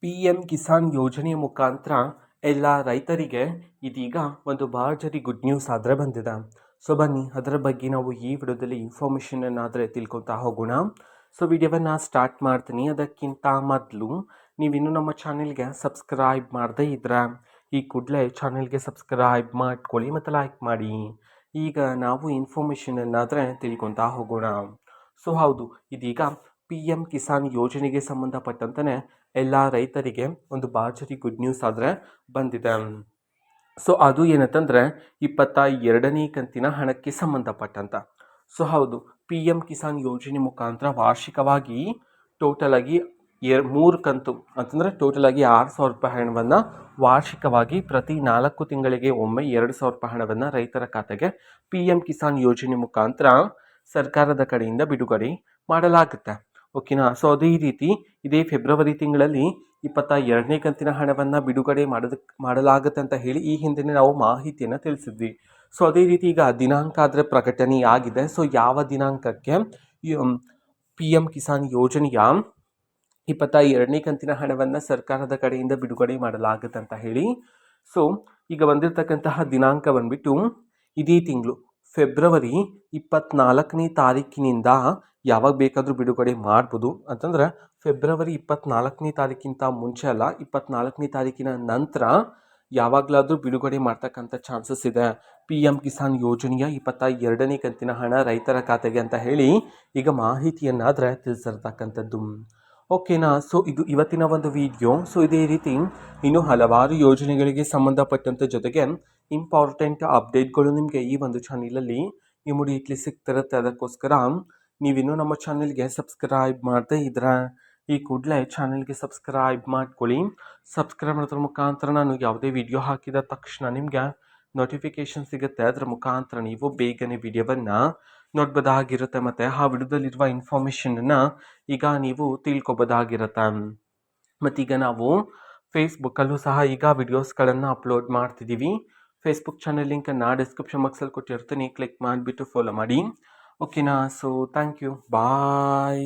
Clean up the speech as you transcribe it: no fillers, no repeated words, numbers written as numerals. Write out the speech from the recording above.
PM Kisan ಯೋಜನೆಯ ಮುಖಾಂತರ ಎಲ್ಲ ರೈತರಿಗೆ ಇದೀಗ ಒಂದು ಭರ್ಜರಿ ಗುಡ್ ನ್ಯೂಸ್ ಆದರೆ ಬಂದಿದೆ. ಸೊ ಬನ್ನಿ ಅದರ ಬಗ್ಗೆ ನಾವು ಈ ವಿಡಿಯೋದಲ್ಲಿ ಇನ್ಫಾರ್ಮೇಷನ್ ಆದರೆ ತಿಳ್ಕೊತಾ ಹೋಗೋಣ. ಸೊ ವಿಡಿಯೋವನ್ನು ಸ್ಟಾರ್ಟ್ ಮಾಡ್ತೀನಿ. ಅದಕ್ಕಿಂತ ಮೊದಲು ನೀವಿನ್ನೂ ನಮ್ಮ ಚಾನೆಲ್ಗೆ ಸಬ್ಸ್ಕ್ರೈಬ್ ಮಾಡದೇ ಇದ್ರೆ ಈ ಕೂಡಲೇ ಚಾನೆಲ್ಗೆ ಸಬ್ಸ್ಕ್ರೈಬ್ ಮಾಡ್ಕೊಳ್ಳಿ ಮತ್ತು ಲೈಕ್ ಮಾಡಿ. ಈಗ ನಾವು ಇನ್ಫಾರ್ಮೇಷನ್ ಆದರೆ ತಿಳ್ಕೊತಾ ಹೋಗೋಣ. ಸೊ ಹೌದು, ಇದೀಗ PM ಕಿಸಾನ್ ಯೋಜನೆಗೆ ಸಂಬಂಧಪಟ್ಟಂತೆ ಎಲ್ಲ ರೈತರಿಗೆ ಒಂದು ಭರ್ಜರಿ ಗುಡ್ ನ್ಯೂಸ್ ಆದರೆ ಬಂದಿದೆ. ಸೊ ಅದು ಏನಂತಂದರೆ 22ನೇ ಕಂತಿನ ಹಣಕ್ಕೆ ಸಂಬಂಧಪಟ್ಟಂತ. ಸೊ ಹೌದು, PM ಕಿಸಾನ್ ಯೋಜನೆ ಮುಖಾಂತರ ವಾರ್ಷಿಕವಾಗಿ ಟೋಟಲ್ ಆಗಿ 3 ಕಂತು ಅಂತಂದರೆ ಟೋಟಲ್ ಆಗಿ 6,000 ರೂಪಾಯಿ ಹಣವನ್ನು ವಾರ್ಷಿಕವಾಗಿ ಪ್ರತಿ 4 ತಿಂಗಳಿಗೆ ಒಮ್ಮೆ 2,000 ರೂಪಾಯಿ ಹಣವನ್ನು ರೈತರ ಖಾತೆಗೆ PM ಕಿಸಾನ್ ಯೋಜನೆ ಮುಖಾಂತರ ಸರ್ಕಾರದ ಕಡೆಯಿಂದ ಬಿಡುಗಡೆ ಮಾಡಲಾಗುತ್ತೆ. ಓಕೆನಾ. ಸೊ ಅದೇ ರೀತಿ ಇದೇ ಫೆಬ್ರವರಿ ತಿಂಗಳಲ್ಲಿ 22ನೇ ಕಂತಿನ ಹಣವನ್ನು ಬಿಡುಗಡೆ ಮಾಡಲಾಗುತ್ತೆ ಅಂತ ಹೇಳಿ ಈ ಹಿಂದೆ ನಾವು ಮಾಹಿತಿಯನ್ನು ತಿಳಿಸಿದ್ವಿ. ಸೊ ಅದೇ ರೀತಿ ಈಗ ದಿನಾಂಕ ಆದರೆ ಪ್ರಕಟಣೆ ಆಗಿದೆ. ಸೊ ಯಾವ ದಿನಾಂಕಕ್ಕೆ PM ಕಿಸಾನ್ ಯೋಜನೆಯ 22ನೇ ಕಂತಿನ ಹಣವನ್ನು ಸರ್ಕಾರದ ಕಡೆಯಿಂದ ಬಿಡುಗಡೆ ಮಾಡಲಾಗುತ್ತೆ ಅಂತ ಹೇಳಿ. ಸೊ ಈಗ ಬಂದಿರತಕ್ಕಂತಹ ದಿನಾಂಕ ಬಂದ್ಬಿಟ್ಟು ಇದೇ ತಿಂಗಳು ಫೆಬ್ರವರಿ 24ನೇ ತಾರೀಕಿನಿಂದ ಯಾವಾಗ ಬೇಕಾದರೂ ಬಿಡುಗಡೆ ಮಾಡ್ಬೋದು. ಅಂತಂದ್ರೆ ಫೆಬ್ರವರಿ 24ನೇ ತಾರೀಕಿಂತ ಮುಂಚೆ ಅಲ್ಲ, 24ನೇ ತಾರೀಕಿನ ನಂತರ ಯಾವಾಗಲಾದರೂ ಬಿಡುಗಡೆ ಮಾಡ್ತಕ್ಕಂಥ ಚಾನ್ಸಸ್ ಇದೆ. PM ಕಿಸಾನ್ ಯೋಜನೆಯ 22ನೇ ಕಂತಿನ ಹಣ ರೈತರ ಖಾತೆಗೆ ಅಂತ ಹೇಳಿ ಈಗ ಮಾಹಿತಿಯನ್ನಾದರೆ ತಿಳಿಸಿರ್ತಕ್ಕಂಥದ್ದು. ಓಕೆನಾ. ಸೊ ಇದು ಇವತ್ತಿನ ಒಂದು ವಿಡಿಯೋ. ಸೊ ಇದೇ ರೀತಿ ಇನ್ನೂ ಹಲವಾರು ಯೋಜನೆಗಳಿಗೆ ಸಂಬಂಧಪಟ್ಟಂಥ ಜೊತೆಗೆ ಇಂಪಾರ್ಟೆಂಟ್ ಅಪ್ಡೇಟ್ಗಳು ನಿಮಗೆ ಈ ಒಂದು ಚಾನಲಲ್ಲಿ ಇಮಿಡಿಯೇಟ್ಲಿ ಸಿಗ್ತಿರುತ್ತೆ. ಅದಕ್ಕೋಸ್ಕರ ನೀವಿನ್ನೂ ನಮ್ಮ ಚಾನಲ್ಗೆ ಸಬ್ಸ್ಕ್ರೈಬ್ ಮಾಡದೇ ಇದ್ರೆ ಈ ಕೂಡಲೇ ಚಾನಲ್ಗೆ ಸಬ್ಸ್ಕ್ರೈಬ್ ಮಾಡ್ಕೊಳ್ಳಿ. ಸಬ್ಸ್ಕ್ರೈಬ್ ಮಾಡೋದ್ರ ಮುಖಾಂತರ ನಾನು ಯಾವುದೇ ವಿಡಿಯೋ ಹಾಕಿದ ತಕ್ಷಣ ನಿಮಗೆ ನೋಟಿಫಿಕೇಷನ್ ಸಿಗುತ್ತೆ. ಅದರ ಮುಖಾಂತರ ನೀವು ಬೇಗನೆ ವಿಡಿಯೋವನ್ನು ನೋಡ್ಬೋದಾಗಿರುತ್ತೆ ಮತ್ತು ಆ ವಿಡಿಯೋದಲ್ಲಿರುವ ಇನ್ಫಾರ್ಮೇಷನನ್ನು ಈಗ ನೀವು ತಿಳ್ಕೊಬೋದಾಗಿರುತ್ತೆ. ಮತ್ತೀಗ ನಾವು ಫೇಸ್ಬುಕ್ಕಲ್ಲೂ ಸಹ ಈಗ ವಿಡಿಯೋಸ್ಗಳನ್ನು ಅಪ್ಲೋಡ್ ಮಾಡ್ತಿದ್ದೀವಿ. ಫೇಸ್ಬುಕ್ ಚಾನಲ್ ಲಿಂಕನ್ನು ಡಿಸ್ಕ್ರಿಪ್ಷನ್ ಬಾಕ್ಸಲ್ಲಿ ಕೊಟ್ಟಿರ್ತೀನಿ, ಕ್ಲಿಕ್ ಮಾಡಿಬಿಟ್ಟು ಫಾಲೋ ಮಾಡಿ. ಓಕೆನಾ. So thank you, bye.